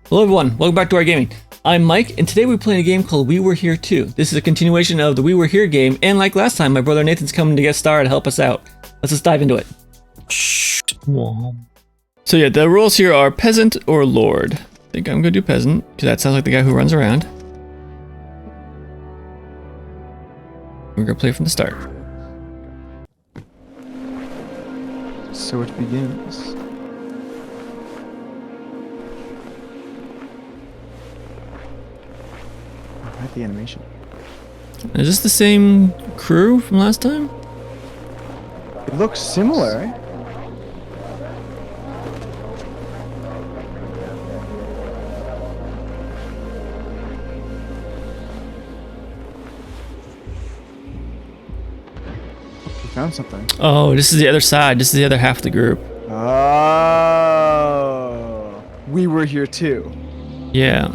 Hello everyone, welcome back to our gaming. I'm Mike, and today we're playing a game called We Were Here Too. This is a continuation of the We Were Here game, and like last time, my brother Nathan's coming to get started to help us out. Let's just dive into it. So yeah, the rules here are peasant or lord. I think I'm gonna do peasant, because that sounds like the guy who runs around. We're gonna play from the start. So it begins. I like the animation. Is this the same crew from last time? It looks similar, right? We found something. Oh, this is the other side. This is the other half of the group. Oh, we were here too. Yeah.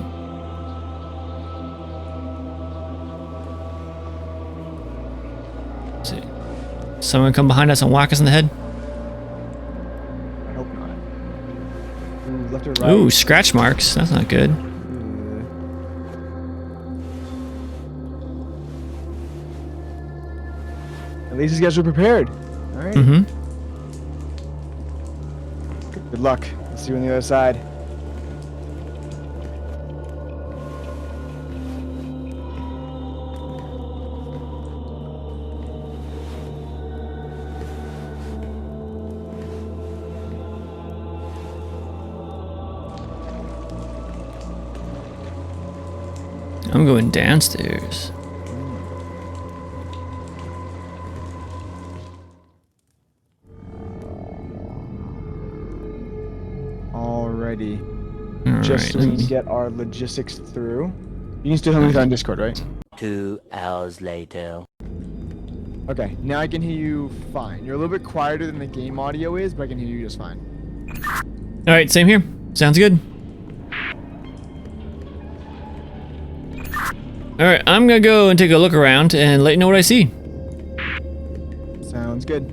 Let's see. Someone come behind us and whack us in the head? I hope not. Ooh, left or right? Ooh, scratch marks. That's not good. At least these guys were prepared. All right. Mm-hmm. Good luck. Let's see you on the other side. I'm going downstairs. Alrighty. All Just so right. we can get our logistics through. You can still hear me on Discord, right? 2 hours later. Okay, now I can hear you fine. You're a little bit quieter than the game audio is, but I can hear you just fine. All right, same here. Sounds good. All right, I'm gonna go and take a look around and let you know what I see. Sounds good.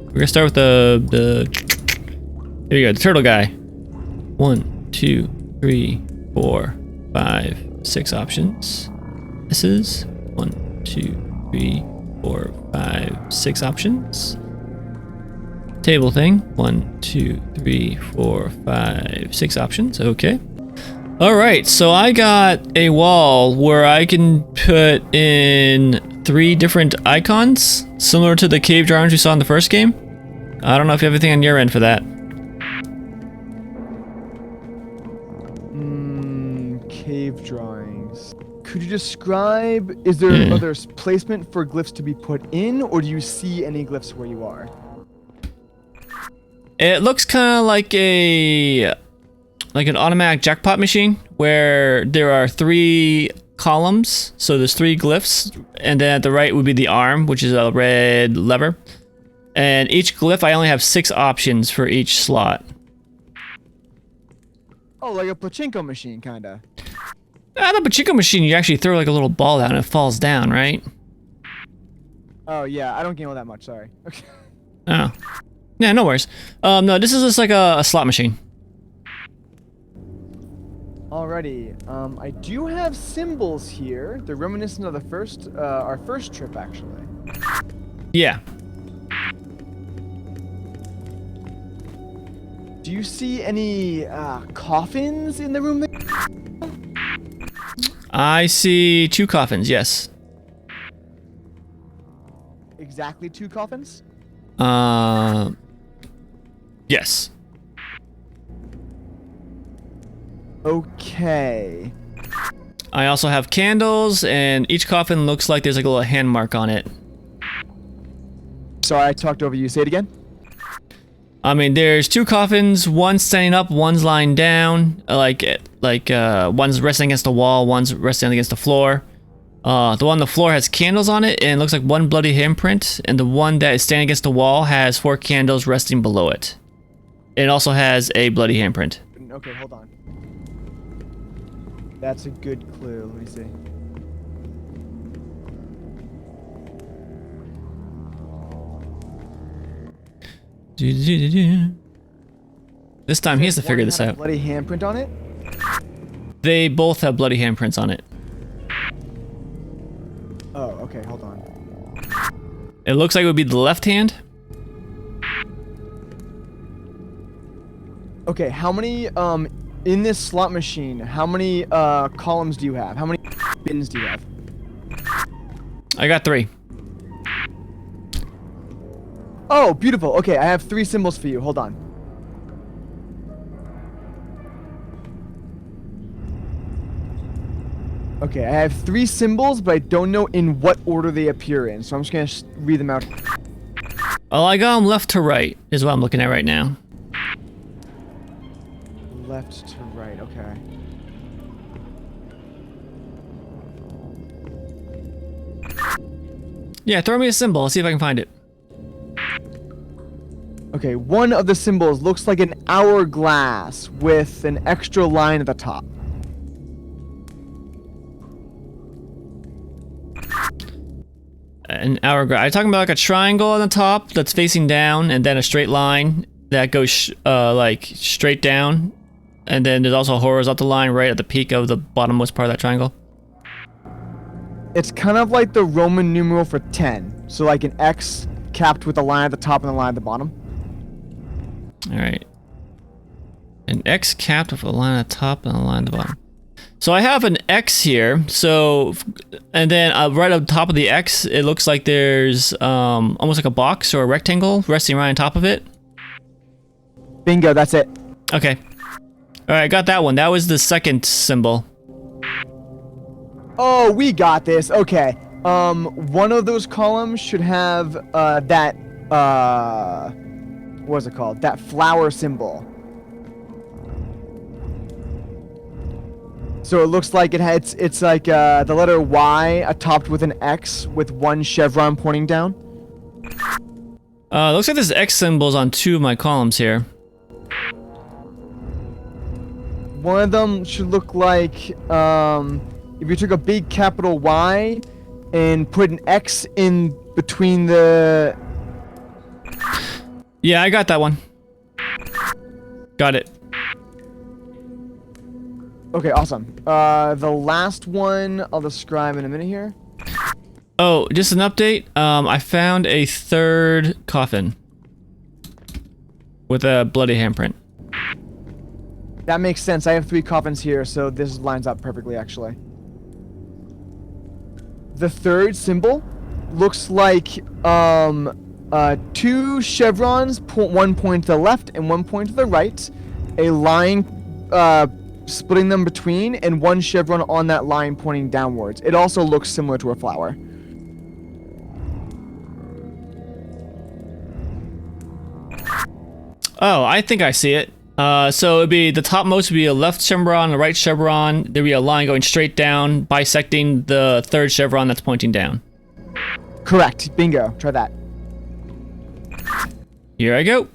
We're gonna start with the here you go, the turtle guy. 1, 2, 3, 4, 5, 6 options. This is 1, 2, 3, 4, 5, 6 options. Table thing. 1, 2, 3, 4, 5, 6 options. Okay. All right, so I got a wall where I can put in 3 different icons, similar to the cave drawings we saw in the first game. I don't know if you have anything on your end for that. Cave drawings. Could you describe, is there other placement for glyphs to be put in, or do you see any glyphs where you are? It looks kind of like an automatic jackpot machine where there are 3 columns. So there's 3 glyphs, and then at the right would be the arm, which is a red lever. And each glyph, I only have 6 options for each slot. Oh, like a pachinko machine, kinda. The pachinko machine, you actually throw like a little ball down and it falls down, right? Oh, yeah, I don't game all that much, sorry. Okay. Oh. Yeah, no worries. No, this is just like a slot machine. Alrighty, I do have symbols here. They're reminiscent of the first, our first trip, actually. Yeah. Do you see any, coffins in the room there? I see 2 coffins, yes. Exactly 2 coffins? Yes. Okay. I also have candles, and each coffin looks like there's like a little hand mark on it. Sorry, I talked over you. Say it again. I mean, there's 2 coffins, one's standing up, one's lying down, like one's resting against the wall, one's resting against the floor. The one on the floor has candles on it, and it looks like 1 bloody handprint, and the one that is standing against the wall has 4 candles resting below it. It also has a bloody handprint. Okay, hold on. That's a good clue. Let me see. This time he has to figure this out. Bloody handprint on it. They both have bloody handprints on it. Oh, okay, hold on. It looks like it would be the left hand. Okay, how many, in this slot machine, how many, columns do you have? How many bins do you have? I got 3. Oh, beautiful. Okay, I have 3 symbols for you. Hold on. Okay, I have 3 symbols, but I don't know in what order they appear in, so I'm just gonna read them out. Oh, I got them left to right, is what I'm looking at right now. Left to right, okay. Yeah, throw me a symbol. I'll see if I can find it. Okay, one of the symbols looks like an hourglass with an extra line at the top. An hourglass. Are you talking about like a triangle on the top that's facing down, and then a straight line that goes like straight down, and then there's also a horizontal line right at the peak of the bottommost part of that triangle? It's kind of like the Roman numeral for 10. So like an X capped with a line at the top and a line at the bottom. All right. An X capped with a line at the top and a line at the bottom. So I have an X here. So, and then right up top of the X, it looks like there's almost like a box or a rectangle resting right on top of it. Bingo, that's it. Okay. All right, got that one. That was the second symbol. Oh, we got this. Okay. One of those columns should have that what's it called? That flower symbol. So it looks like it's like the letter Y topped with an X with one chevron pointing down. Looks like there's X symbols on 2 of my columns here. One of them should look like if you took a big capital Y and put an X in between the... Yeah, I got that one. Got it. Okay, awesome. The last one I'll describe in a minute here. Oh, just an update. I found a 3rd coffin with a bloody handprint. That makes sense. I have 3 coffins here, so this lines up perfectly, actually. The 3rd symbol looks like 2 chevrons, one point to the left and one point to the right, a line splitting them between, and 1 chevron on that line pointing downwards. It also looks similar to a flower. Oh, I think I see it. So it'd be the topmost would be a left chevron, a right chevron. There'd be a line going straight down, bisecting the 3rd chevron that's pointing down. Correct. Bingo. Try that. Here I go.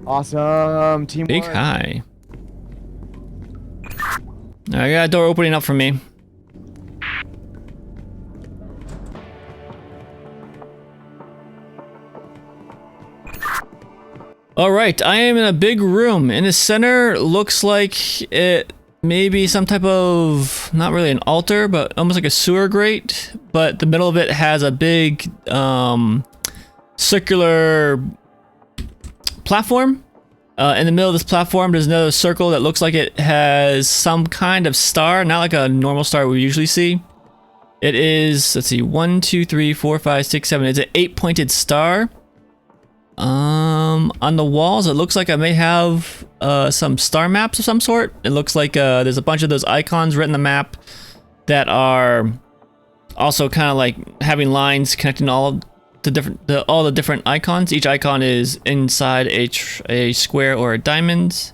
Awesome. Teamwork. Big high. I got a door opening up for me. All right, I am in a big room. In the center, looks like it may be some type of, not really an altar, but almost like a sewer grate. But the middle of it has a big circular platform. In the middle of this platform, there's another circle that looks like it has some kind of star, not like a normal star we usually see. It is, let's see, 1, 2, 3, 4, 5, 6, 7. It's an 8-pointed star. On the walls, it looks like I may have some star maps of some sort. It looks like there's a bunch of those icons written on the map that are also kind of like having lines connecting all the different icons. Each icon is inside a square or a diamond.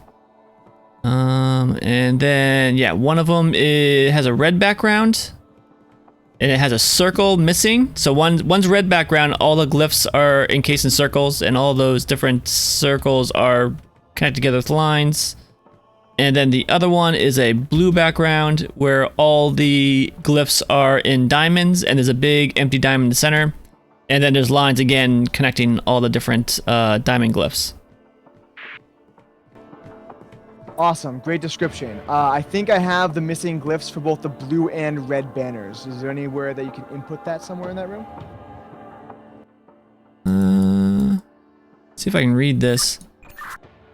And then yeah, one of them has a red background. And it has a circle missing. So one's red background, all the glyphs are encased in circles, and all those different circles are connected together with lines. And then the other one is a blue background where all the glyphs are in diamonds, and there's a big empty diamond in the center. And then there's lines again connecting all the different diamond glyphs. Awesome, great description. I think I have the missing glyphs for both the blue and red banners. Is there anywhere that you can input that somewhere in that room? See if I can read this.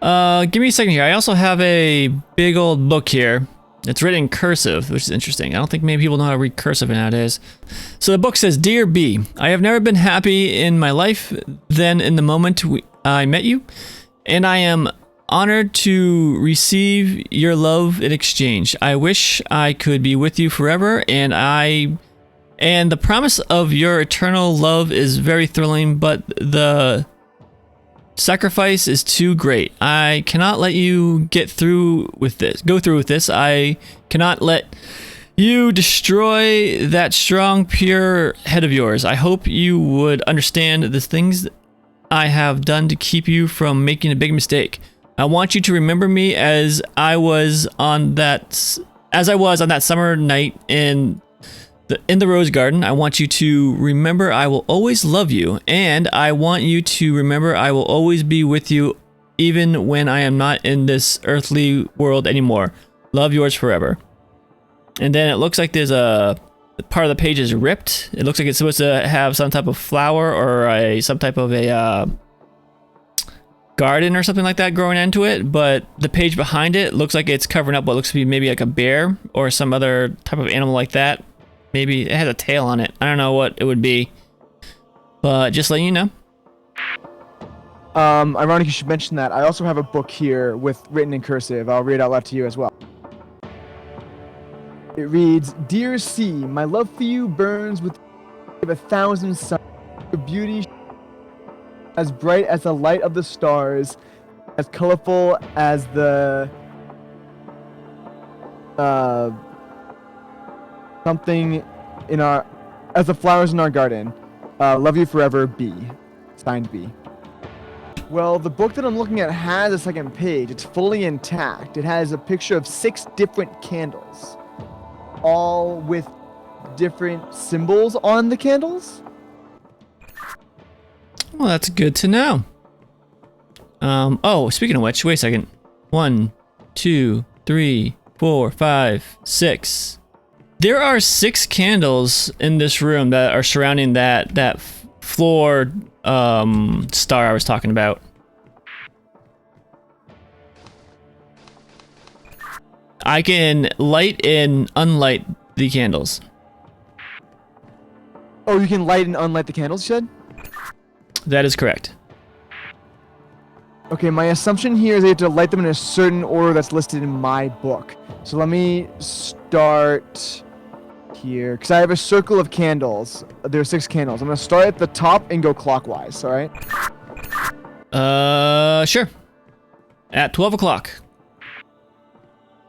Give me a second here. I also have a big old book here. It's written in cursive, which is interesting. I don't think many people know how to read cursive nowadays. So the book says, Dear B, I have never been happy in my life than in the moment I met you, and I am honored to receive your love in exchange. I wish I could be with you forever, and the promise of your eternal love is very thrilling, but the sacrifice is too great. I cannot let you go through with this. I cannot let you destroy that strong, pure head of yours. I hope you would understand the things I have done to keep you from making a big mistake. I want you to remember me as I was on that summer night in the rose garden. I want you to remember I will always love you, and I want you to remember I will always be with you even when I am not in this earthly world anymore. Love, yours forever. And then it looks like there's a part of the page is ripped. It looks like it's supposed to have some type of flower or some type of a garden or something like that growing into it, but the page behind it looks like it's covering up what looks to be maybe like a bear or some other type of animal like that. Maybe it has a tail on it. I don't know what it would be, but just letting you know. Ironic you should mention that. I also have a book here written in cursive. I'll read it out loud to you as well. It reads, Dear C, my love for you burns with 1,000 suns. Your beauty as bright as the light of the stars, as colorful as the as the flowers in our garden. Love you forever, B. Signed, B. Well, the book that I'm looking at has a second page. It's fully intact. It has a picture of 6 different candles, all with different symbols on the candles. Well, that's good to know. Oh, speaking of which, wait a second. 1, 2, 3, 4, 5, 6. There are 6 candles in this room that are surrounding that floor star I was talking about. I can light and unlight the candles. Oh, you can light and unlight the candles, you said? That is correct. Okay, my assumption here is I have to light them in a certain order that's listed in my book. So let me start here, because I have a circle of candles. There are 6 candles. I'm going to start at the top and go clockwise, alright? Sure. At 12 o'clock.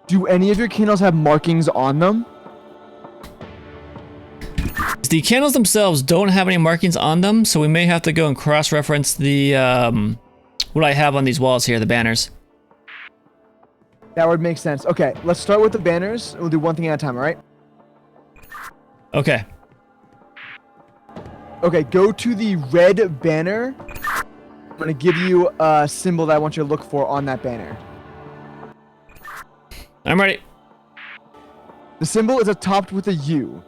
Do any of your candles have markings on them? The candles themselves don't have any markings on them, so we may have to go and cross-reference the, what I have on these walls here, the banners. That would make sense. Okay, let's start with the banners. We'll do one thing at a time, alright? Okay. Okay, go to the red banner. I'm going to give you a symbol that I want you to look for on that banner. I'm ready. The symbol is topped with a U.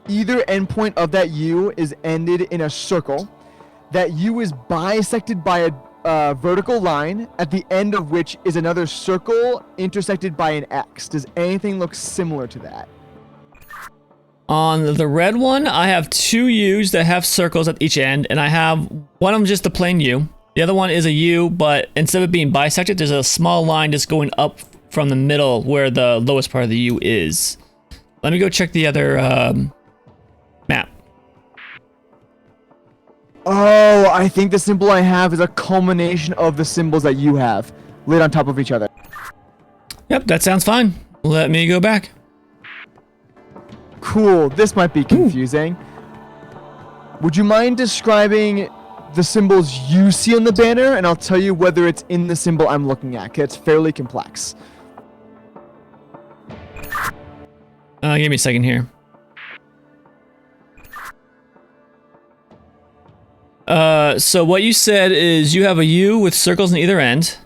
Either endpoint of that U is ended in a circle. That U is bisected by a vertical line, at the end of which is another circle intersected by an X. Does anything look similar to that? On the red one, I have 2 U's that have circles at each end, and I have one of them just a plain U. The other one is a U, but instead of it being bisected, there's a small line just going up from the middle where the lowest part of the U is. Let me go check the other map. Oh, I think the symbol I have is a culmination of the symbols that you have laid on top of each other. Yep, that sounds fine. Let me go back. Cool, this might be confusing. Would you mind describing the symbols you see on the banner, and I'll tell you whether it's in the symbol I'm looking at, 'cause it's fairly complex. Give me a second here. So what you said is you have a U with circles on either end,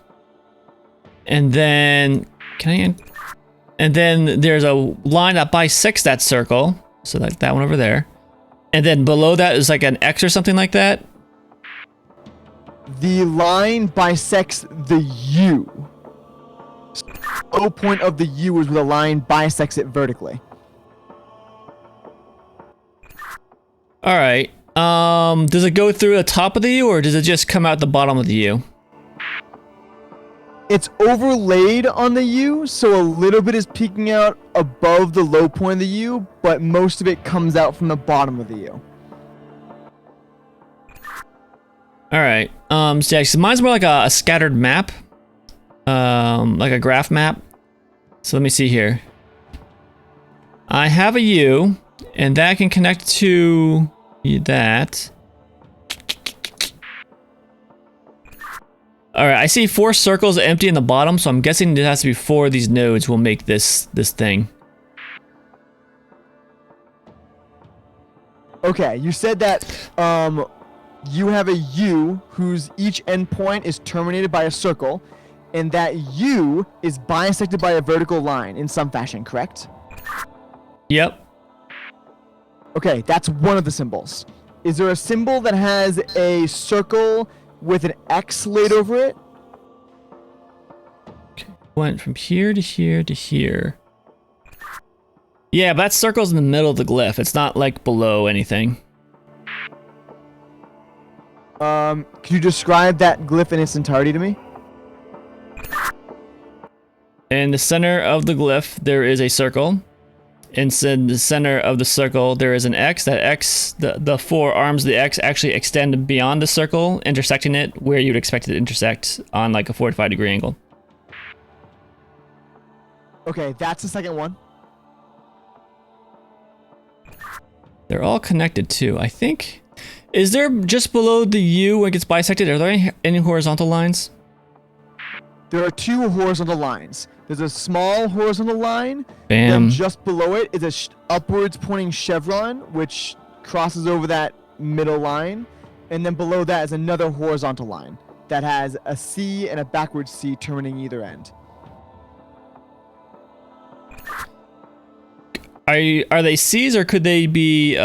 and then Can I? And then there's a line that bisects that circle. So like that one over there. And then below that is like an X or something like that. The line bisects the U. Low point of the U is where the line bisects it vertically. All right. Does it go through the top of the U or does it just come out the bottom of the U? It's overlaid on the U, so a little bit is peeking out above the low point of the U, but most of it comes out from the bottom of the U. All right. So yeah, so mine's more like a scattered map, like a graph map. So let me see here. I have a U, and that can connect to that. All right, I see 4 circles empty in the bottom, so I'm guessing there has to be 4 of these nodes will make this thing. Okay, you said that you have a U whose each endpoint is terminated by a circle, and that U is bisected by a vertical line in some fashion, correct? Yep. Okay, that's one of the symbols. Is there a symbol that has a circle with an X laid over it? Went from here to here to here. Yeah, but that circle's in the middle of the glyph. It's not like below anything. Can you describe that glyph in its entirety to me? In the center of the glyph, there is a circle. In the center of the circle, there is an X. That X, the 4 arms of the X actually extend beyond the circle, intersecting it where you'd expect it to intersect on like a 45-degree angle. Okay, that's the second one. They're all connected too, I think. Is there just below the U when it gets bisected, are there any horizontal lines? There are 2 horizontal lines. There's a small horizontal line. Bam. Then just below it is a upwards pointing chevron, which crosses over that middle line. And then below that is another horizontal line that has a C and a backwards C terminating either end. Are they C's or could they be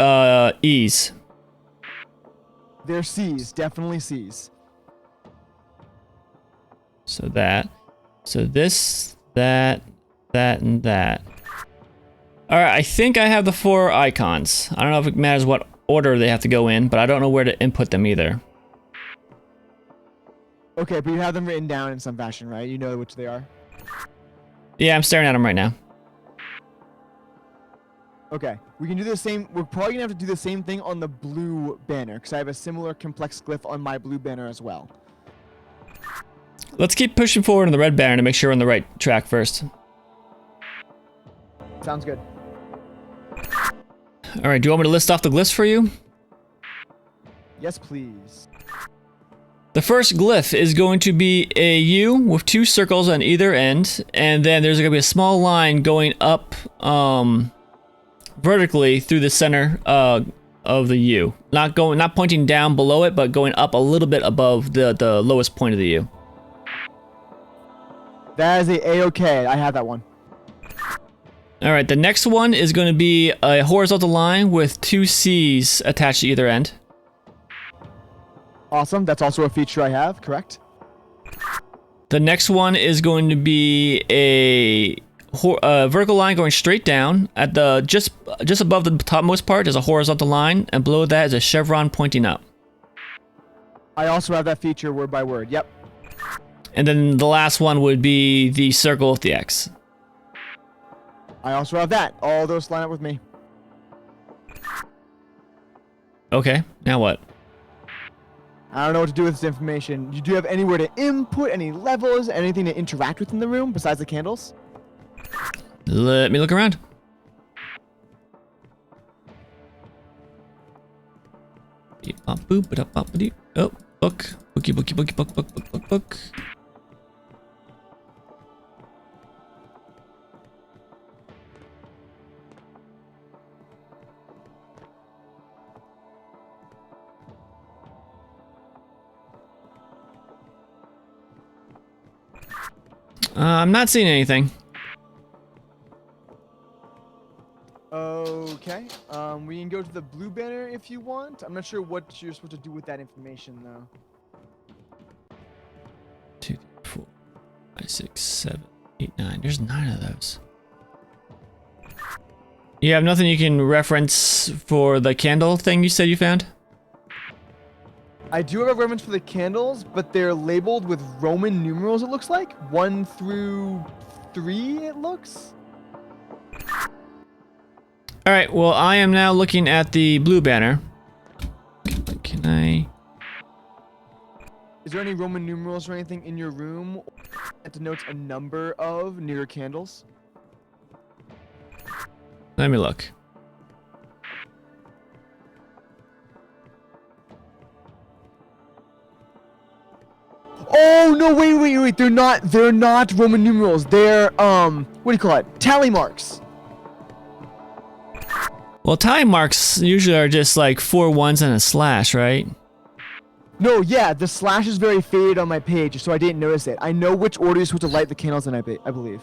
E's? They're C's, definitely C's. So that. So this, that, and that. Alright, I think I have the 4 icons. I don't know if it matters what order they have to go in, but I don't know where to input them either. Okay, but you have them written down in some fashion, right? You know which they are? Yeah, I'm staring at them right now. Okay, we can do the same. We're probably gonna have to do the same thing on the blue banner, because I have a similar complex glyph on my blue banner as well. Let's keep pushing forward in the red banner to make sure we're on the right track first. Sounds good. Alright, do you want me to list off the glyphs for you? Yes, please. The first glyph is going to be a U with 2 circles on either end, and then there's going to be a small line going up vertically through the center of the U. Not pointing down below it, but going up a little bit above the lowest point of the U. That is A-OK. I have that one. Alright, the next one is going to be a horizontal line with 2 C's attached to either end. Awesome. That's also a feature I have, correct? The next one is going to be a vertical line going straight down. At the just above the topmost part is a horizontal line, and below that is a chevron pointing up. I also have that feature word by word. Yep. And then the last one would be the circle with the X. I also have that. All those line up with me. Okay, now what? I don't know what to do with this information. Do you have anywhere to input, any levels, anything to interact with in the room besides the candles? Let me look around. Oh, book. Book. I'm not seeing anything. We can go to the blue banner if you want. I'm not sure what you're supposed to do with that information though. 2, 3, 4, 5, 6, 7, 8, 9. There's 9 of those. You have nothing you can reference for the candle thing you said you found? I do have a reference for the candles, but they're labeled with Roman numerals, it looks like. 1 through 3, it looks. Alright, well, I am now looking at the blue banner. Can I... Is there any Roman numerals or anything in your room that denotes a number of near candles? Let me look. Oh no! Wait! They're not Roman numerals. They're what do you call it? Tally marks. Well, time marks usually are just like 4 1s and a slash, right? No, yeah, the slash is very faded on my page, so I didn't notice it. I know which order you're supposed to light the candles in. I believe.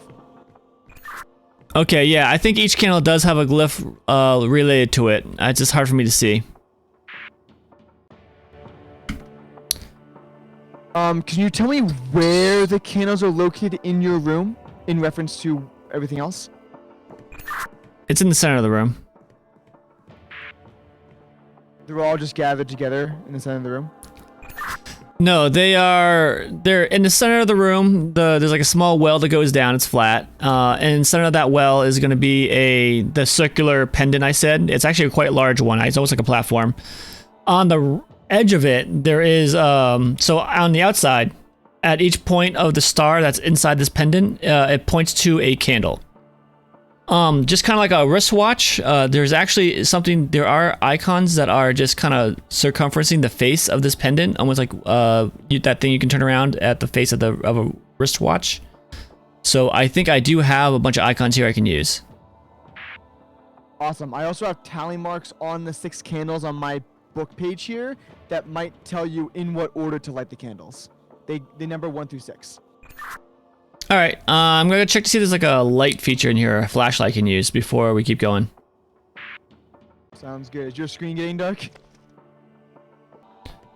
Okay, yeah, I think each candle does have a glyph related to it. It's just hard for me to see. Can you tell me where the candles are located in your room in reference to everything else? It's in the center of the room. They're all just gathered together in the center of the room. No, they're in the center of the room. There's like a small well that goes down. It's flat. And in the center of that well is going to be the circular pendant I said. It's actually a quite large one. It's almost like a platform. On the edge of it, there is, so on the outside, at each point of the star that's inside this pendant, it points to a candle. Just kind of like a wristwatch. There's actually there are icons that are just kind of circumferencing the face of this pendant, almost like that thing you can turn around at the face of a wristwatch. So I think I do have a bunch of icons here I can use. Awesome. I also have tally marks on the 6 candles on my book page here that might tell you in what order to light the candles. They number 1 through 6. All right, I'm gonna check to see if there's like a light feature in here, a flashlight I can use before we keep going. Sounds good. Is your screen getting dark?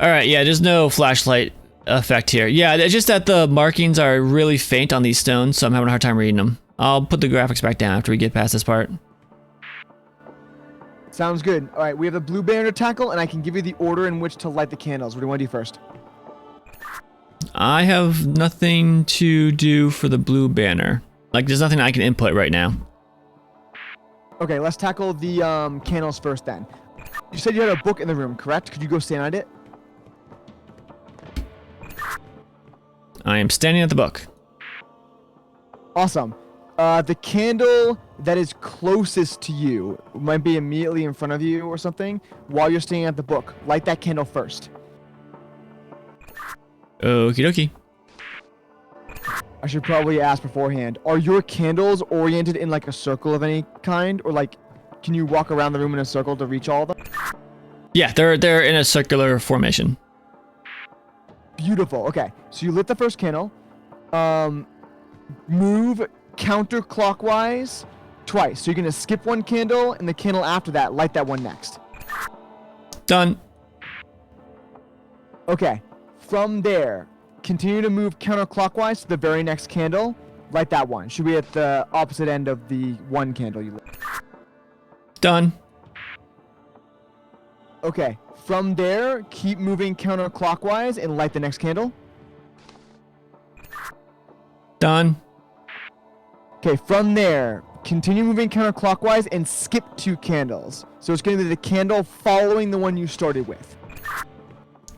All right, yeah, there's no flashlight effect here. Yeah, it's just that the markings are really faint on these stones, so I'm having a hard time reading them. I'll put the graphics back down after we get past this part. Sounds good. All right, we have the blue banner to tackle, and I can give you the order in which to light the candles. What do you want to do first? I have nothing to do for the blue banner. Like, there's nothing I can input right now. Okay, let's tackle the candles first then. You said you had a book in the room, correct? Could you go stand at it? I am standing at the book. Awesome. The candle that is closest to you, might be immediately in front of you or something, while you're standing at the book. Light that candle first. Okie dokie. I should probably ask beforehand. Are your candles oriented in like a circle of any kind? Or like, can you walk around the room in a circle to reach all of them? Yeah, they're in a circular formation. Beautiful. Okay, so you lit the first candle. Move counterclockwise twice. So you're gonna skip one candle, and the candle after that, light that one next. Done. Okay. From there, continue to move counterclockwise to the very next candle. Light that one. Should be at the opposite end of the one candle you lit. Done. Okay. From there, keep moving counterclockwise and light the next candle. Done. Okay, from there, continue moving counterclockwise and skip 2 candles. So it's going to be the candle following the one you started with.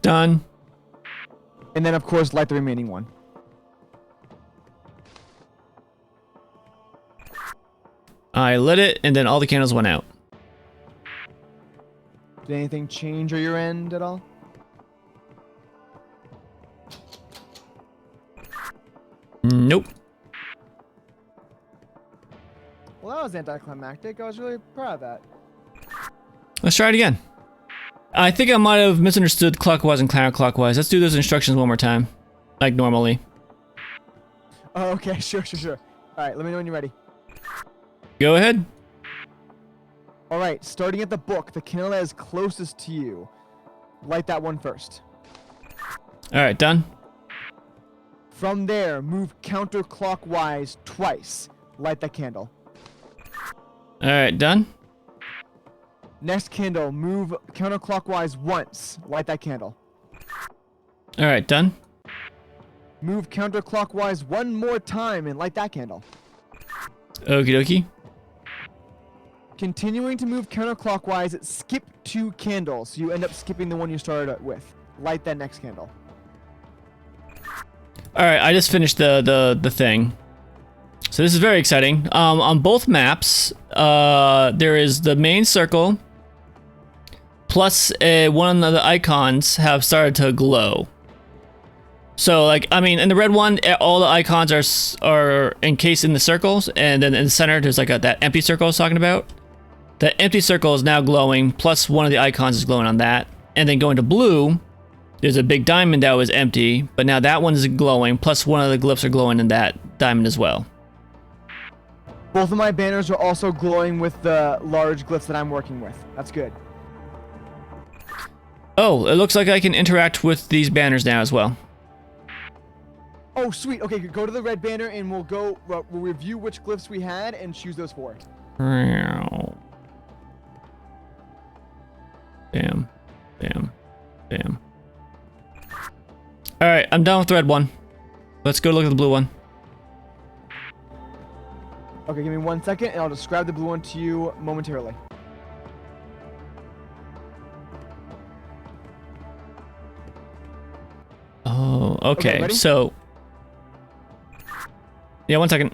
Done. And then, of course, light the remaining one. I lit it, and then all the candles went out. Did anything change on your end at all? Nope. Well, that was anticlimactic. I was really proud of that. Let's try it again. I think I might have misunderstood clockwise and counterclockwise. Let's do those instructions one more time. Like normally. Oh, okay. Sure. All right, let me know when you're ready. Go ahead. All right, starting at the book, the candle that is closest to you. Light that one first. All right, done. From there, move counterclockwise twice. Light that candle. All right, done. Next candle, move counterclockwise once. Light that candle. All right, done. Move counterclockwise one more time and light that candle. Okie dokie. Continuing to move counterclockwise, skip 2 candles. So you end up skipping the one you started with. Light that next candle. All right, I just finished the thing. So this is very exciting. On both maps, there is the main circle, plus one of the icons have started to glow. So like, I mean, in the red one, all the icons are encased in the circles, and then in the center, there's like that empty circle I was talking about. The empty circle is now glowing, plus one of the icons is glowing on that. And then going to blue, there's a big diamond that was empty, but now that one is glowing, plus one of the glyphs are glowing in that diamond as well. Both of my banners are also glowing with the large glyphs that I'm working with. That's good. Oh, it looks like I can interact with these banners now as well. Oh, sweet. Okay, go to the red banner and we'll review which glyphs we had and choose those 4. Bam, bam, bam. All right, I'm done with the red one. Let's go look at the blue one. Okay, give me 1 second and I'll describe the blue one to you momentarily. Oh, okay. ready? So, yeah, 1 second.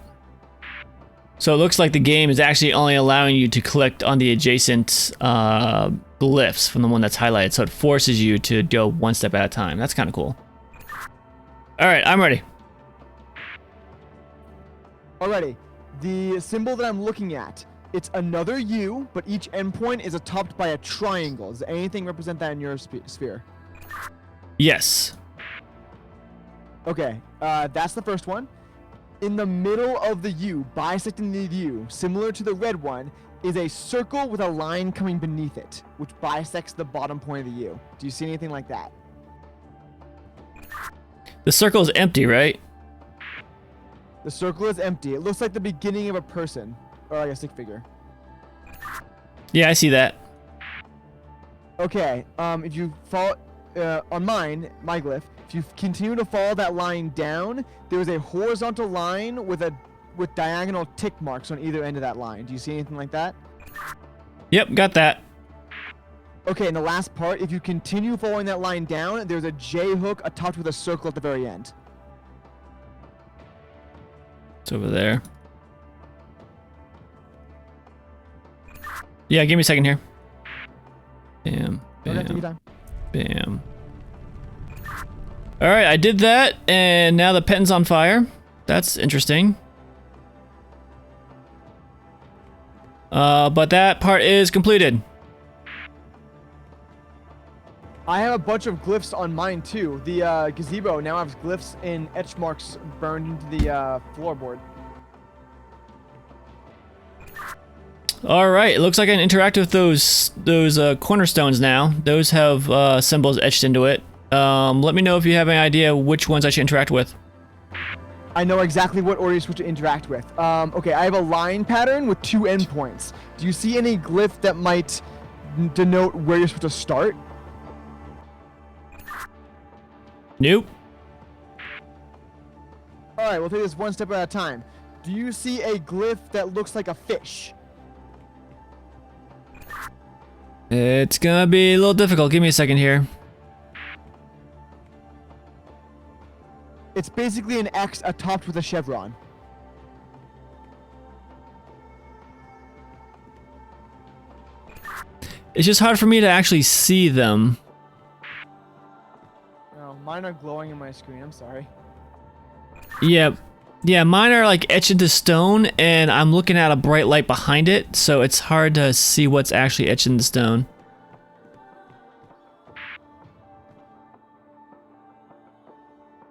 So it looks like the game is actually only allowing you to collect on the adjacent glyphs from the one that's highlighted. So it forces you to go one step at a time. That's kind of cool. All right, I'm ready. Alrighty. The symbol that I'm looking at, it's another U, but each endpoint is topped by a triangle. Does anything represent that in your sphere? Yes. Okay, that's the first one. In the middle of the U, bisecting the U, similar to the red one, is a circle with a line coming beneath it, which bisects the bottom point of the U. Do you see anything like that? The circle is empty, right? The circle is empty. It looks like the beginning of a person, or like a stick figure. Yeah, I see that. Okay, if you follow, on my glyph, if you continue to follow that line down, there is a horizontal line with diagonal tick marks on either end of that line. Do you see anything like that? Yep, got that. Okay, and the last part, if you continue following that line down, there's a J hook topped with a circle at the very end. It's over there. Yeah, give me a second here. Bam, Okay, take your bam, time. bam. All right, I did that, and now the pen's on fire. That's interesting. But that part is completed. I have a bunch of glyphs on mine too. The gazebo now has glyphs and etch marks burned into the floorboard. All right, it looks like I can interact with those cornerstones now. Those have symbols etched into it. Let me know if you have any idea which ones I should interact with. I know exactly what order you're supposed to interact with. Okay, I have a line pattern with 2 endpoints. Do you see any glyph that might denote where you're supposed to start? Nope. Alright, we'll take this one step at a time. Do you see a glyph that looks like a fish? It's gonna be a little difficult. Give me a second here. It's basically an X topped with a chevron. It's just hard for me to actually see them. Oh, mine are glowing in my screen. I'm sorry. Yeah, mine are like etched into stone, and I'm looking at a bright light behind it, so it's hard to see what's actually etched into stone.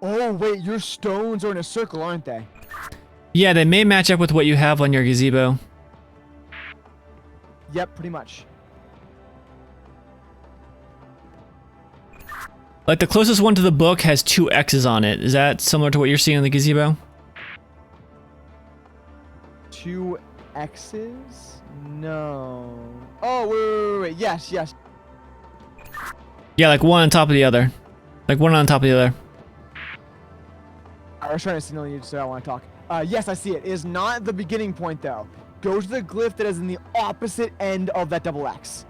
Oh, wait, your stones are in a circle, aren't they? Yeah, they may match up with what you have on your gazebo. Yep, pretty much. Like the closest one to the book has 2 X's on it. Is that similar to what you're seeing in the gazebo? 2 X's? No. Oh, wait. Yes. Yeah, like one on top of the other. Like one on top of the other. I was trying to signal you so I want to talk. Yes, I see it. It is not the beginning point, though. Go to the glyph that is in the opposite end of that double X.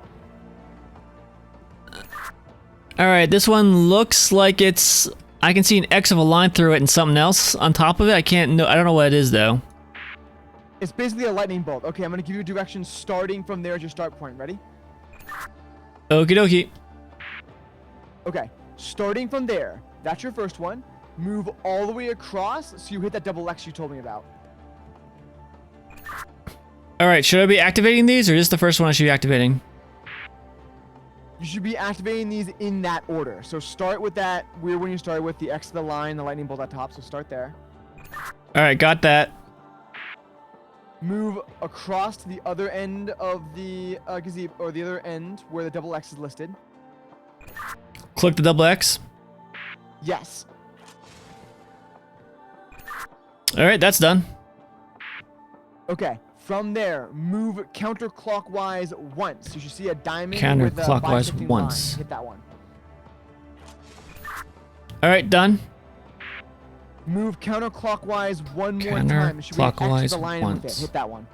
Alright, this one looks like it's... I can see an X of a line through it and something else on top of it. I don't know what it is, though. It's basically a lightning bolt. Okay, I'm going to give you a direction starting from there as your start point. Ready? Okie dokie. Okay, starting from there. That's your first one. Move all the way across so you hit that double X you told me about. Alright, should I be activating these, or is this the first one I should be activating? You should be activating these in that order. So start with that weird one you started with, the X of the line, the lightning bolt at top. So start there. Alright, got that. Move across to the other end of the gazebo, or the other end where the double X is listed. Click the double X. Yes. Alright, that's done. Okay. From there, move counterclockwise once. You should see a diamond with a Counterclockwise bisecting once. line. Hit that one. Alright, done. Move counterclockwise one more time. It should be an X with Counterclockwise a line with it. once. Hit that one.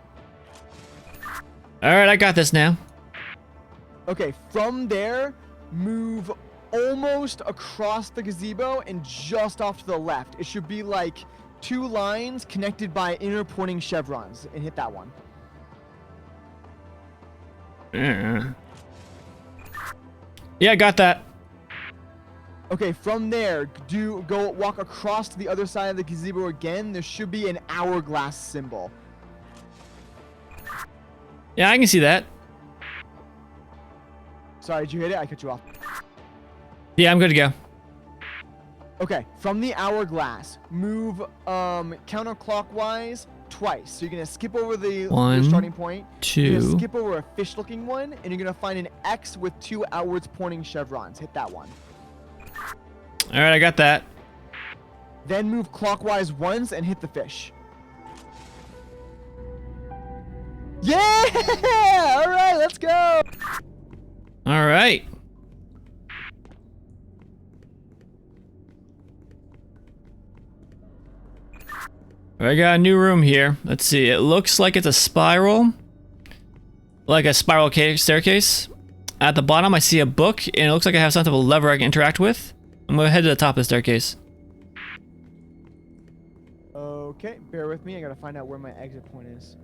Alright, I got this now. Okay, from there, move almost across the gazebo and just off to the left. It should be like 2 lines connected by interpointing chevrons, and hit that one. Yeah, I got that. Okay, from there, go walk across to the other side of the gazebo again. There should be an hourglass symbol. Yeah, I can see that. Sorry, did you hit it? I cut you off. Yeah, I'm good to go. Okay, from the hourglass, move counterclockwise twice. So you're gonna skip over your starting point. You're gonna 2. skip over a fish-looking one, and you're gonna find an X with 2 outwards pointing chevrons. Hit that one. Alright, I got that. Then move clockwise once and hit the fish. Yeah! All right, let's go. Alright. I got a new room here. Let's see. It looks like it's a spiral. Like a spiral staircase. At the bottom, I see a book, and it looks like I have some type of lever I can interact with. I'm gonna head to the top of the staircase. Okay, bear with me. I gotta find out where my exit point is.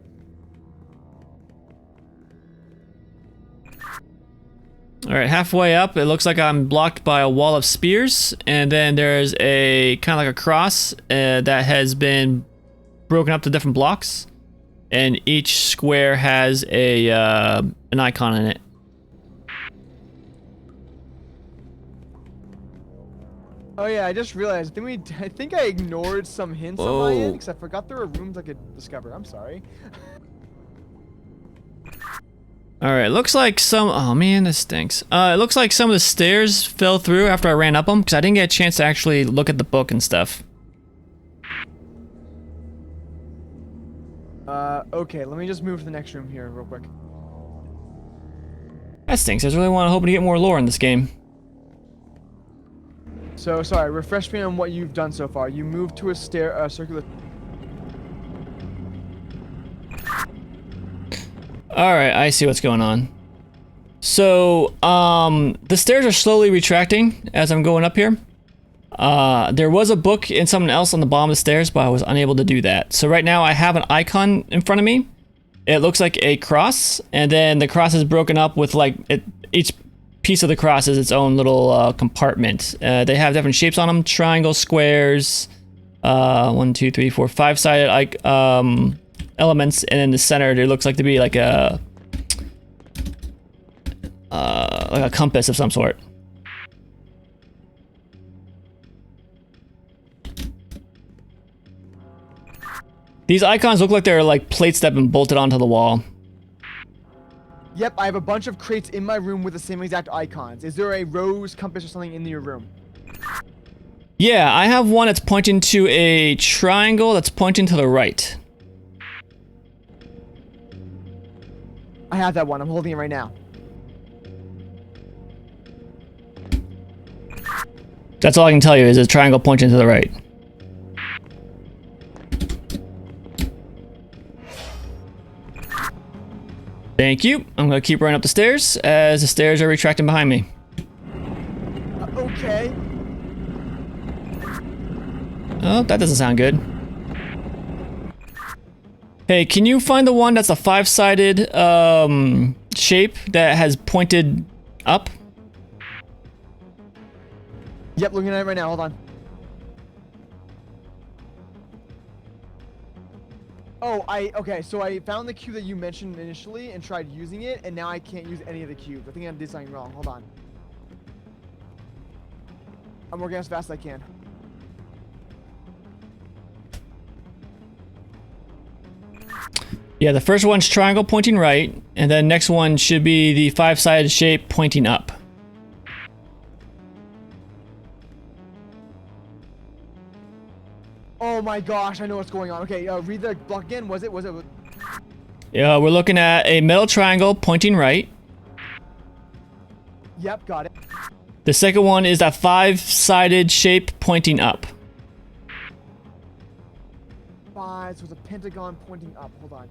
Alright, halfway up, it looks like I'm blocked by a wall of spears, and then there's a kind of like a cross that has been broken up to different blocks, and each square has a an icon in it. Oh yeah, I just realized. I think I ignored some hints on my end because I forgot there were rooms I could discover. I'm sorry. Alright, looks like some... Oh man, this stinks. It looks like some of the stairs fell through after I ran up them, because I didn't get a chance to actually look at the book and stuff. Okay, let me just move to the next room here real quick. That stinks. I was really hoping to get more lore in this game. So, sorry, refresh me on what you've done so far. You moved to a circular... Alright, I see what's going on. So, the stairs are slowly retracting as I'm going up here. There was a book and something else on the bottom of the stairs, but I was unable to do that. So right now I have an icon in front of me. It looks like a cross, and then the cross is broken up with like each piece of the cross is its own little compartment. They have different shapes on them: triangles, squares, 1, 2, 3, 4, 5-sided elements, and in the center there looks like to be like a compass of some sort. These icons look like they're like plates that have been bolted onto the wall. Yep, I have a bunch of crates in my room with the same exact icons. Is there a rose, compass, or something in your room? Yeah, I have one that's pointing to a triangle that's pointing to the right. I have that one. I'm holding it right now. That's all I can tell you is a triangle pointing to the right. Thank you. I'm gonna keep running up the stairs as the stairs are retracting behind me. Okay. Oh, that doesn't sound good. Hey, can you find the one that's a 5-sided shape that has pointed up? Yep, looking at it right now. Hold on. Oh, okay, so I found the cube that you mentioned initially and tried using it, and now I can't use any of the cubes. I think I did something wrong. Hold on. I'm working as fast as I can. Yeah, the first one's triangle pointing right, and then next one should be the 5-sided shape pointing up. Oh my gosh, I know what's going on. Okay, read the block again. Was it? Yeah, we're looking at a metal triangle pointing right. Yep, got it. The second one is that 5-sided shape pointing up. 5, so it's a pentagon pointing up. Hold on.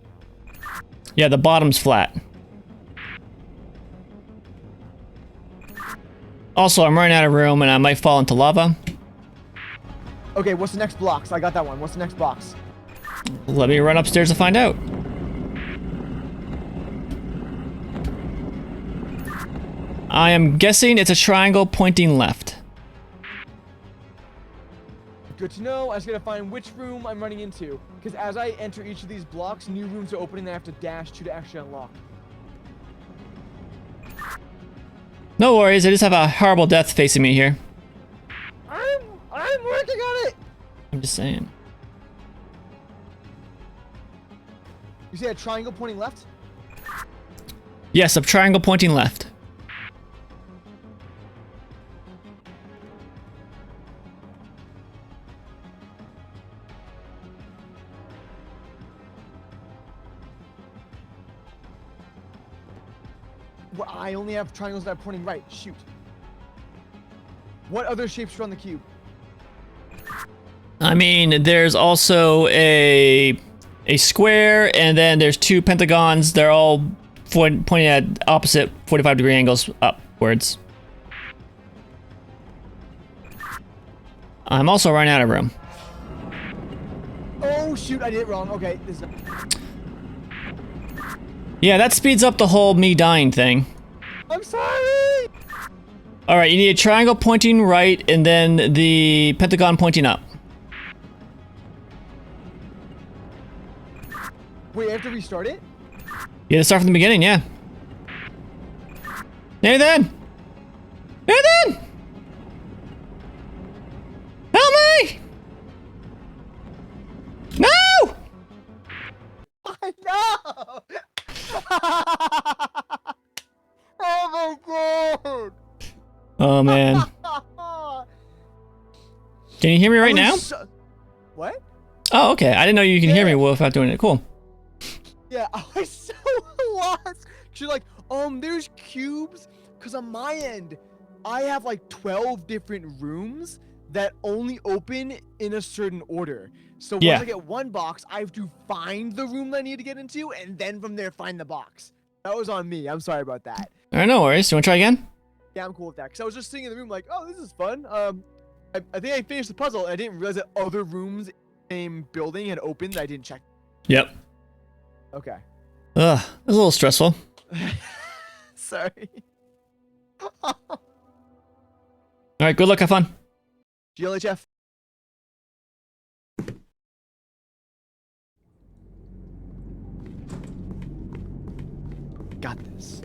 Yeah, the bottom's flat. Also, I'm running out of room and I might fall into lava. Okay, what's the next block? So I got that one. What's the next box? Let me run upstairs to find out. I am guessing it's a triangle pointing left. Good to know. I just gotta find which room I'm running into. Because as I enter each of these blocks, new rooms are opening and I have to dash to actually unlock. No worries, I just have a horrible death facing me here. I'm working on it! I'm just saying. You see a triangle pointing left? Yes, a triangle pointing left. Well, I only have triangles that are pointing right. Shoot. What other shapes are on the cube? I mean, there's also a square, and then there's 2 pentagons. They're all pointing at opposite 45-degree angles upwards. I'm also running out of room. Oh shoot, I did it wrong. Okay, this is Yeah, that speeds up the whole me dying thing. I'm sorry! Alright, you need a triangle pointing right, and then the pentagon pointing up. Wait, I have to restart it? You have to start from the beginning, yeah. Nathan! Nathan! Help me! No! I know! Oh my god! Oh man. Can you hear me right now? What? Oh, okay. I didn't know you can hear me without doing it. Cool. Yeah, I was so lost. She's like, there's cubes. Cause on my end, I have like 12 different rooms that only open in a certain order. So once I get one box, I have to find the room that I need to get into, and then from there find the box. That was on me. I'm sorry about that. Alright, no worries. You wanna try again? Yeah, I'm cool with that. Cause I was just sitting in the room like, oh, this is fun. I think I finished the puzzle, and I didn't realize that other rooms in the same building had opened that I didn't check. Yep. Okay. Ugh, it was a little stressful. Sorry. Alright, good luck, have fun. GLHF. Got this.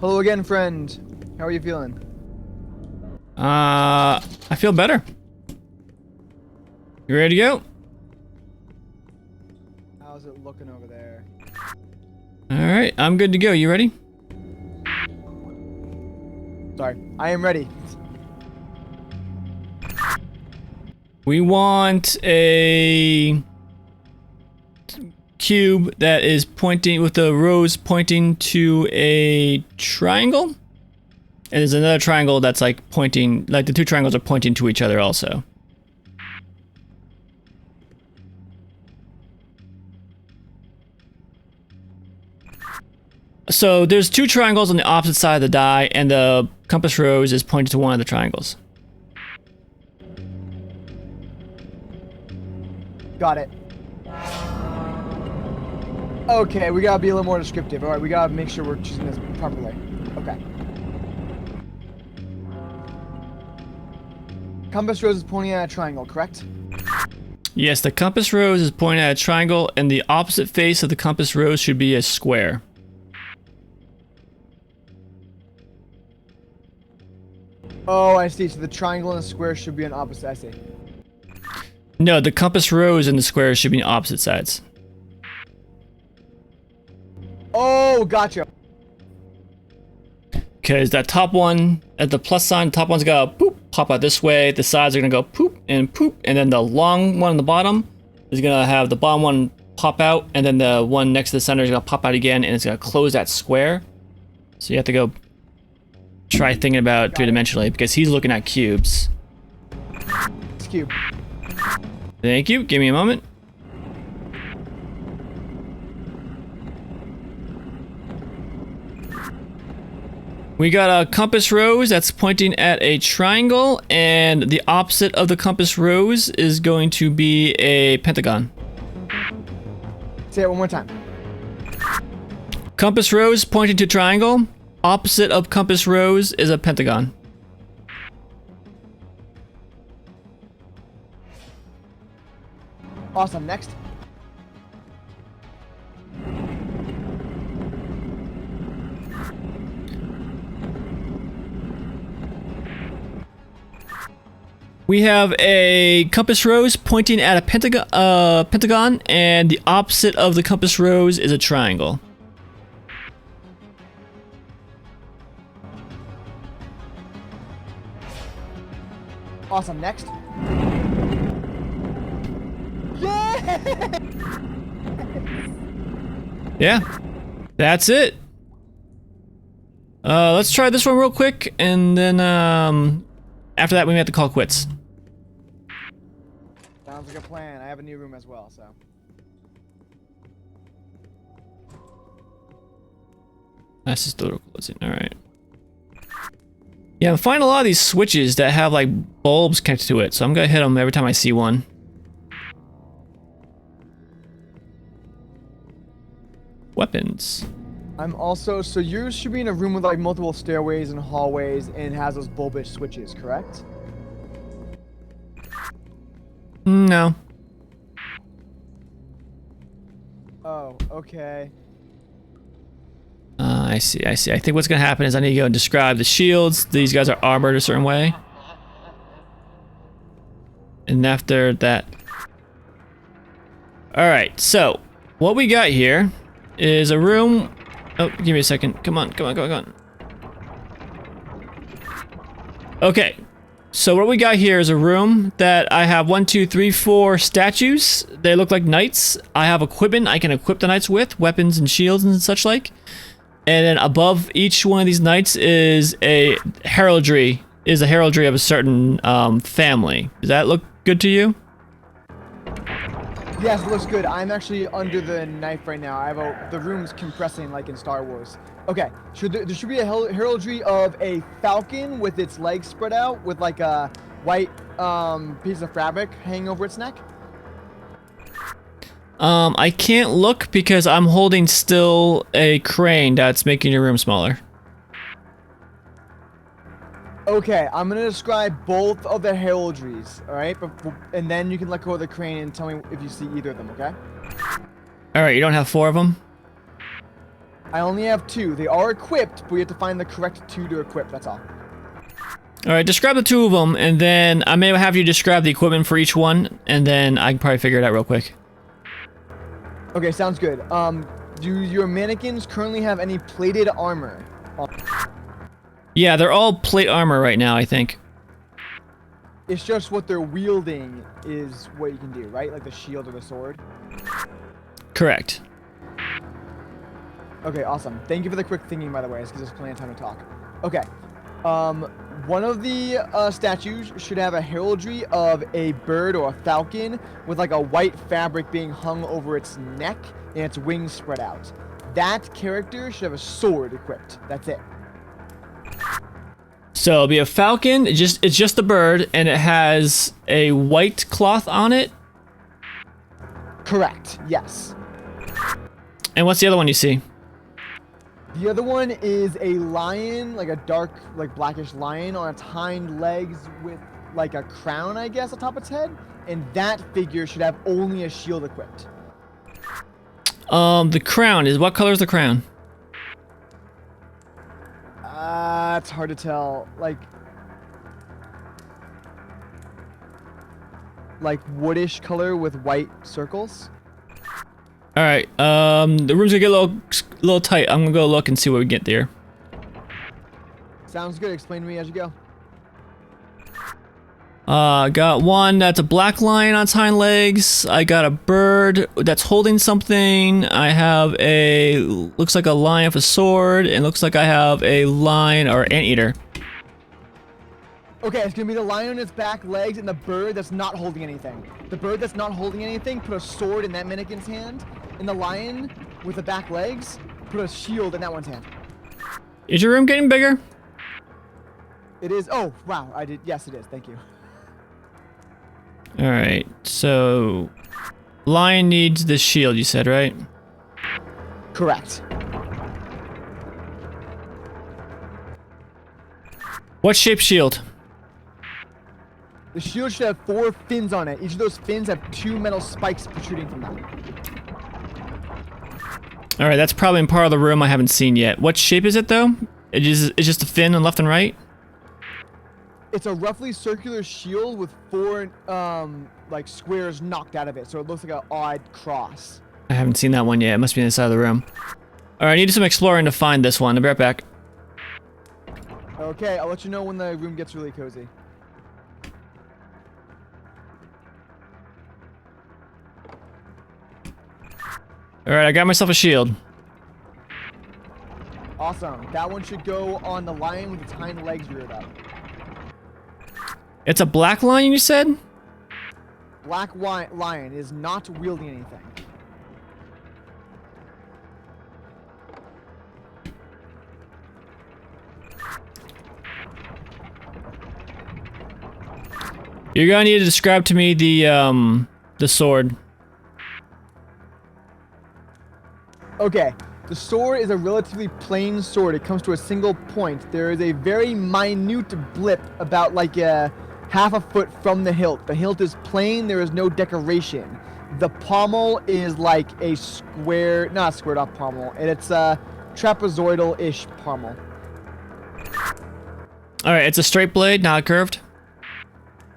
Hello again, friend. How are you feeling? I feel better. You ready to go? looking over there. All right, I'm good to go. You ready? Sorry, I am ready. We want a cube that is pointing with the rows pointing to a triangle. And there's another triangle that's like pointing, like the two triangles are pointing to each other also. So there's two triangles on the opposite side of the die, and the compass rose is pointed to one of the triangles. Got it. Okay, we gotta be a little more descriptive. All right, we gotta make sure we're choosing this properly. Okay. Compass rose is pointing at a triangle, correct? Yes, the compass rose is pointing at a triangle, and the opposite face of the compass rose should be a square. Oh, I see. So the triangle and the square should be on opposite. I see. No, the compass rose and the square should be on opposite sides. Oh, gotcha. Because that top one, at the plus sign, the top one's gonna poop, pop out this way. The sides are gonna go poop, and then the long one on the bottom is gonna have the bottom one pop out, and then the one next to the center is gonna pop out again, and it's gonna close that square. So you have to go try thinking about it three-dimensionally, because he's looking at cubes. It's cube. Thank you. Give me a moment. We got a compass rose that's pointing at a triangle, and the opposite of the compass rose is going to be a pentagon. Say it one more time. Compass rose pointing to triangle. Opposite of compass rose is a pentagon. Awesome. Next. We have a compass rose pointing at a pentagon, and the opposite of the compass rose is a triangle. Awesome. Next. Yeah. Yeah, that's it. Let's try this one real quick, and then after that we may have to call quits. Sounds like a plan. I have a new room as well, so. That's just a little closing. All right. Yeah, I'm finding a lot of these switches that have like bulbs connected to it, so I'm gonna hit them every time I see one. Weapons. I'm also, so yours should be in a room with like multiple stairways and hallways and has those bulbish switches, correct? No. Oh, okay. I see. I think what's gonna happen is I need to go and describe the shields. These guys are armored a certain way. And after that... Alright, so what we got here is a room... Oh, give me a second. Come on. Okay. So what we got here is a room that I have 1, 2, 3, 4 statues. They look like knights. I have equipment I can equip the knights with, weapons and shields and such like. And then above each one of these knights is a heraldry of a certain family. Does that look good to you? Yes, it looks good. I'm actually under the knife right now. I have the room's compressing like in Star Wars. Okay, there should be a heraldry of a falcon with its legs spread out with like a white piece of fabric hanging over its neck. I can't look because I'm holding still a crane that's making your room smaller. Okay, I'm gonna describe both of the heraldries, all right? And then you can let go of the crane and tell me if you see either of them, okay? All right, you don't have 4 of them? I only have 2. They are equipped, but we have to find the correct 2 to equip, that's all. All right, describe the 2 of them, and then I may have you describe the equipment for each one, and then I can probably figure it out real quick. Okay, sounds good. Do your mannequins currently have any plated armor? Yeah, they're all plate armor right now, I think. It's just what they're wielding is what you can do, right? Like the shield or the sword. Correct. Okay, awesome. Thank you for the quick thinking, by the way. It's because there's plenty of time to talk. Okay. One of the statues should have a heraldry of a bird or a falcon with like a white fabric being hung over its neck and its wings spread out. That character should have a sword equipped. That's it. So it'll be a falcon. It's just the bird, and it has a white cloth on it. Correct. Yes. And what's the other one you see? The other one is a lion, like a dark, like blackish lion on its hind legs with like a crown, I guess, atop its head. And that figure should have only a shield equipped. The crown is what color is the crown? It's hard to tell. Like woodish color with white circles. All right. The room's gonna get a little tight. I'm gonna go look and see what we get there. Sounds good. Explain to me as you go. Got one that's a black lion on its hind legs. I got a bird that's holding something. I have looks like a lion with a sword, and looks like I have a lion or anteater. Okay, it's gonna be the lion on its back legs and the bird that's not holding anything. The bird that's not holding anything, put a sword in that mannequin's hand, and the lion with the back legs, put a shield in that one's hand. Is your room getting bigger? It is. Oh, wow. I did. Yes, it is. Thank you. All right. So, lion needs the shield. You said, right? Correct. What shape shield? The shield should have 4 fins on it. Each of those fins have 2 metal spikes protruding from them. All right. That's probably in part of the room I haven't seen yet. What shape is it though? It's just a fin on left and right. It's a roughly circular shield with 4 like squares knocked out of it, so it looks like an odd cross. I haven't seen that one yet. It must be inside of the room. All right. I need some exploring to find this one. I'll be right back. Okay, I'll let you know when the room gets really cozy. All right. I got myself a shield. Awesome. That one should go on the lion with its hind legs reared up. It's a black lion, you said? Black lion is not wielding anything. You're gonna need to describe to me the sword. Okay, the sword is a relatively plain sword. It comes to a single point. There is a very minute blip about like half a foot from the hilt. The hilt is plain. There is no decoration. The pommel is like a square, not a squared off pommel. And it's a trapezoidal-ish pommel. All right. It's a straight blade, not curved.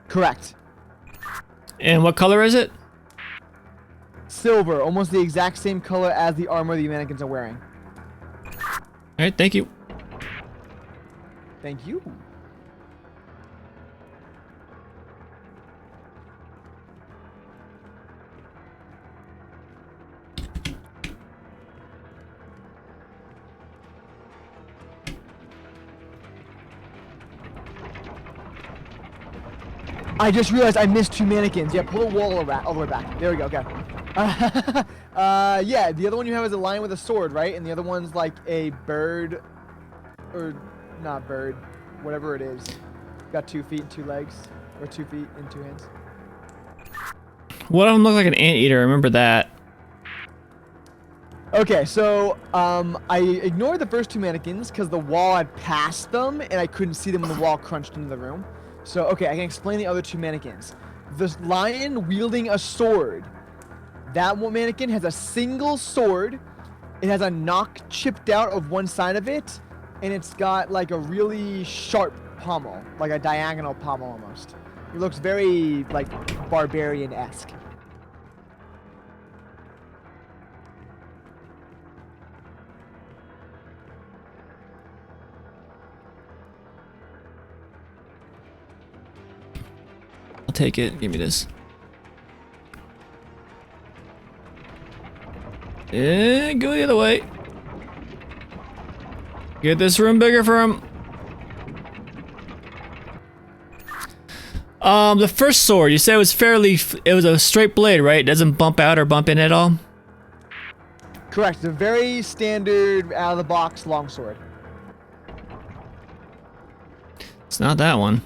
Correct. And what color is it? Silver, almost the exact same color as the armor the mannequins are wearing. All right. Thank you. Thank you. I just realized I missed 2 mannequins. Yeah, pull the wall all the way back. There we go. Okay. Yeah, the other one you have is a lion with a sword, right? And the other one's like a bird, or not bird, whatever it is. Got 2 feet and 2 legs, or 2 feet and 2 hands. One of them looked like an anteater. I remember that. Okay, so I ignored the first 2 mannequins because the wall had passed them and I couldn't see them when the wall crunched into the room. So, okay, I can explain the other 2 mannequins. The lion wielding a sword. That one mannequin has a single sword. It has a knock chipped out of one side of it, and it's got like a really sharp pommel, like a diagonal pommel almost. It looks very like barbarian-esque. take it. Give me this. Yeah, go the other way. Get this room bigger for him. The first sword, you said it was it was a straight blade, right? It doesn't bump out or bump in at all? Correct. The very standard out of the box longsword. It's not that one.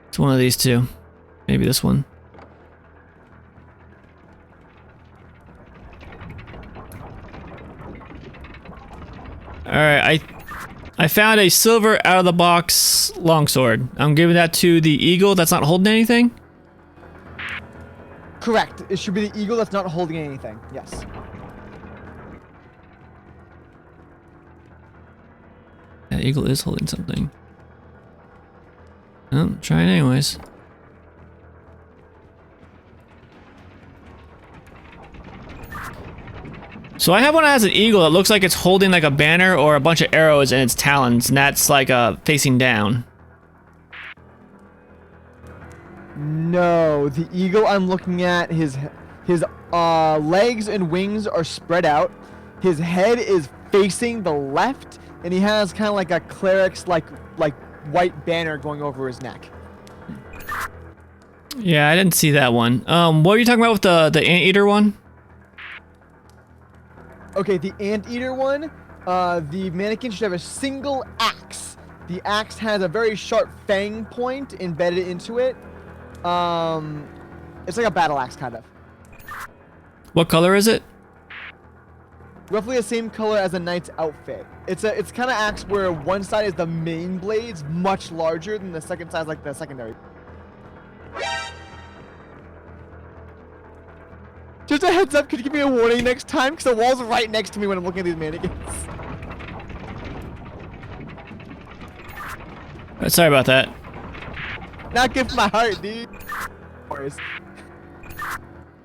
It's one of these two. Maybe this one. Alright, I found a silver out of the box longsword. I'm giving that to the eagle that's not holding anything? Correct. It should be the eagle that's not holding anything. Yes. That eagle is holding something. Oh, try it anyways. So I have one that has an eagle that looks like it's holding like a banner or a bunch of arrows in its talons, and that's like facing down. No, the eagle I'm looking at, his legs and wings are spread out. His head is facing the left, and he has kind of like a cleric's like white banner going over his neck. Yeah, I didn't see that one. What are you talking about with the anteater one? Okay, the anteater one, the mannequin should have a single axe. The axe has a very sharp fang point embedded into it. It's like a battle axe, kind of. What color is it? Roughly the same color as a knight's outfit. It's kind of axe where one side is the main blades, much larger than the second side is like the secondary. Just a heads up, could you give me a warning next time? Because the wall's right next to me when I'm looking at these mannequins. Sorry about that. Not good for my heart, dude. Worries.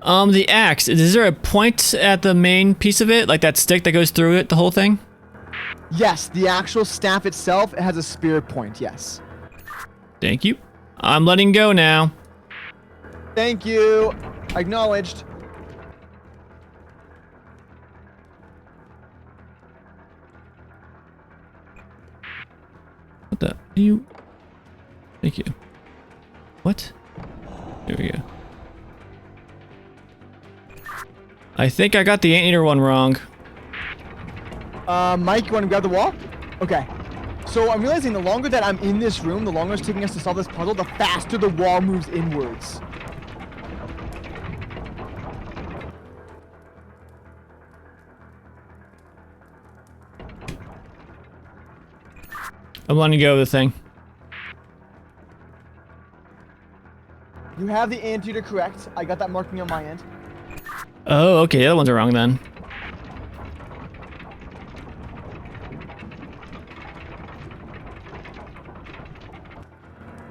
The axe, is there a point at the main piece of it? Like that stick that goes through it, the whole thing? Yes, the actual staff itself has a spear point, yes. Thank you. I'm letting go now. Thank you. Acknowledged. What the? You? Thank you. What? There we go. I think I got the anteater one wrong. Mike, you want to grab the wall? Okay. So I'm realizing the longer that I'm in this room, the longer it's taking us to solve this puzzle, the faster the wall moves inwards. I'm letting go of the thing. You have the anteater correct. I got that marking on my end. Oh, okay, the other ones are wrong then.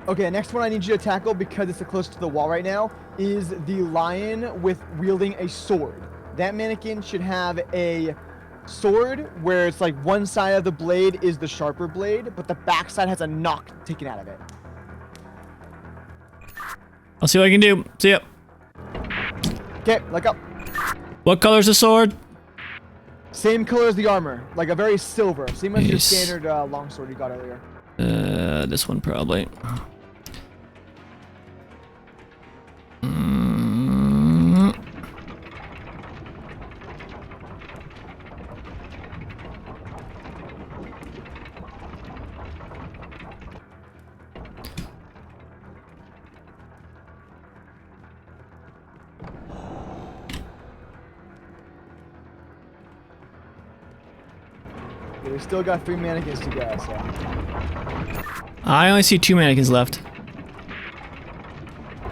Okay, next one I need you to tackle, because it's the closest to the wall right now, is the lion with wielding a sword. That mannequin should have a sword where it's like one side of the blade is the sharper blade, but the back side has a knock taken out of it. I'll see what I can do. See ya. Okay, look up. What color's the sword? Same color as the armor, like a very silver, same as your Yes. standard longsword you got earlier. This one probably. Okay, we still got 3 mannequins to go, so. I only see 2 mannequins left.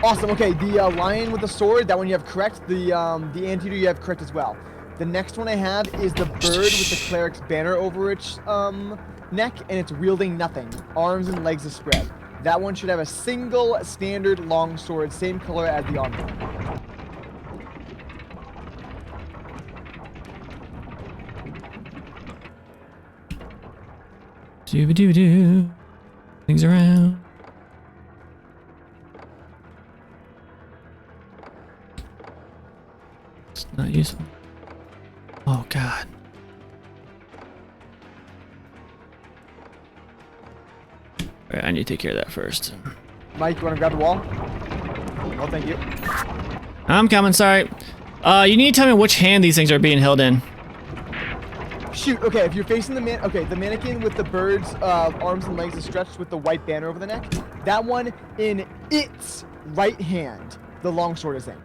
Awesome. Okay, the lion with the sword, that one you have correct. The anteater you have correct as well. The next one I have is the bird with the cleric's banner over its neck, and it's wielding nothing. Arms and legs are spread. That one should have a single standard long sword, same color as the armor. Doo-ba-doo-doo. Things around. It's not useful. Oh god. Alright, I need to take care of that first. Mike, you want to grab the wall? Oh, thank you. I'm coming, sorry. You need to tell me which hand these things are being held in. Shoot, okay, if you're facing the the mannequin with the bird's arms and legs is stretched with the white banner over the neck, that one in its right hand, the longsword is in.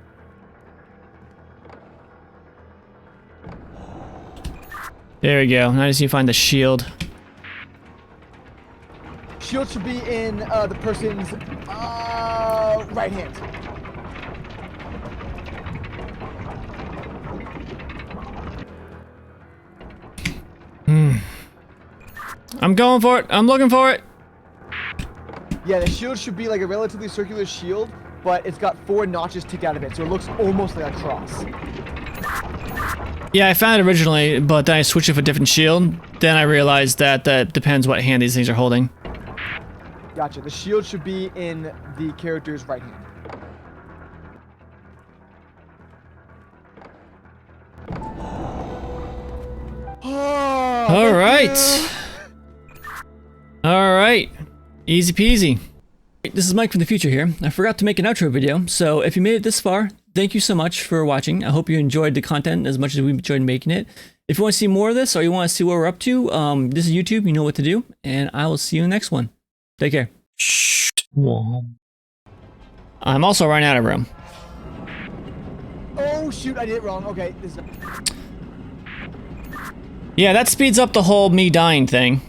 There we go. Now I just need to find the shield. Shield should be in the person's right hand. I'm going for it. I'm looking for it. Yeah, the shield should be like a relatively circular shield, but it's got 4 notches ticked out of it, so it looks almost like a cross. Yeah, I found it originally, but then I switched it for a different shield. Then I realized that that depends what hand these things are holding. Gotcha. The shield should be in the character's right hand. All right. All right. Easy peasy. This is Mike from the future here. I forgot to make an outro video, so if you made it this far, thank you so much for watching. I hope you enjoyed the content as much as we enjoyed making it. If you want to see more of this or you want to see what we're up to, this is YouTube. You know what to do, and I will see you in the next one. Take care. I'm also running out of room. Oh shoot, I did it wrong. Okay, this is Yeah, that speeds up the whole me dying thing.